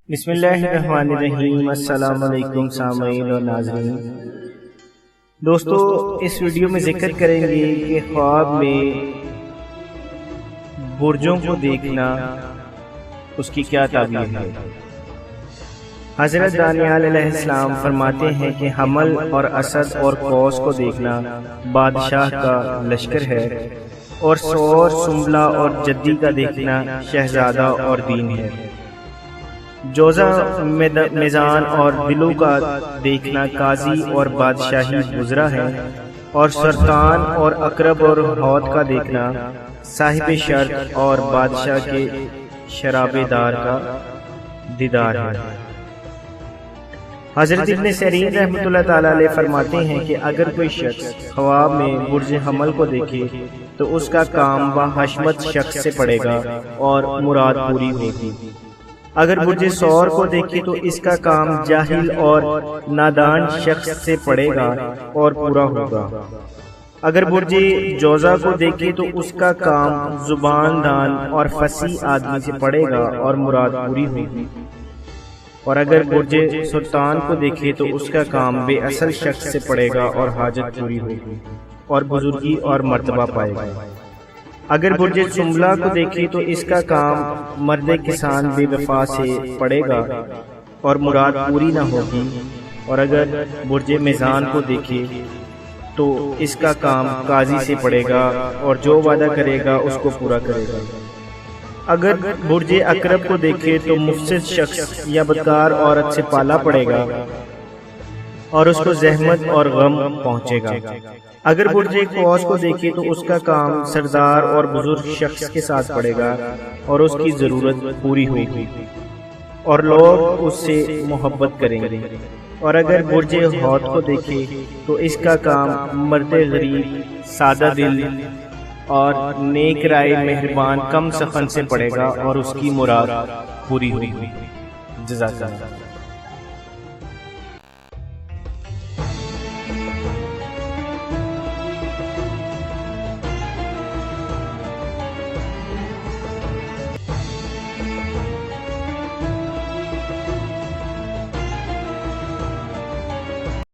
بسم اللہ الرحمن الرحیم۔ السلام علیکم سامعین اور ناظرین۔ دوستو، اس ویڈیو میں ذکر کریں گے کہ خواب میں برجوں کو دیکھنا اس کی کیا تعبیر ہے۔ حضرت دانیال علیہ السلام فرماتے ہیں کہ حمل اور اسد اور قوس کو دیکھنا بادشاہ کا لشکر ہے، اور سور، سنبلہ اور جدی کا دیکھنا شہزادہ اور دین ہے۔ جوزہ، میزان اور دلو کا دیکھنا قاضی اور بادشاہی گزرا ہے، اور سرطان اور عقرب اور حوت کا دیکھنا صاحب شرط اور بادشاہ کے شرابے دار کا دیدار ہے۔ حضرت ابن سیرین رحمۃ اللہ تعالیٰ علیہ فرماتے ہیں کہ اگر کوئی شخص خواب میں برج حمل کو دیکھے تو اس کا کام بحشمت شخص سے پڑے گا اور مراد پوری ہوگی۔ اگر برج سور کو دیکھے تو اس کا کام جاہل اور نادان شخص سے پڑے گا اور پورا ہوگا۔ اگر برج جوزہ کو دیکھے تو اس کا کام زبان دان اور فصیح آدمی سے پڑے گا اور مراد پوری ہوگی۔ اور اگر برج سلطان کو دیکھے تو اس کا کام بے اصل شخص سے پڑے گا اور حاجت پوری ہوگی اور بزرگی اور مرتبہ پائے گا۔ اگر برج سنبلہ کو دیکھے تو اس کا کام مرد کسان بے وفا سے پڑے گا اور مراد پوری نہ ہوگی۔ اور اگر برج میزان کو دیکھے تو اس کا کام قاضی سے پڑے گا اور جو وعدہ کرے گا اس کو پورا کرے گا۔ اگر برج عقرب کو دیکھے تو مفسد شخص یا بدکار عورت سے پالا پڑے گا اور اس کو زحمت اور غم پہنچے گا۔ اگر برج قوس کو دیکھے تو اس کا کام سردار اور بزرگ شخص کے ساتھ پڑے گا اور اس کی ضرورت پوری ہوگی اور لوگ اس سے محبت کریں گے۔ اور اگر برج حوت کو دیکھے تو اس کا کام مرد غریب، سادہ دل اور نیک رائے، مہربان، کم سخن سے پڑے گا اور اس کی مراد پوری ہوگی۔ جزاک اللہ۔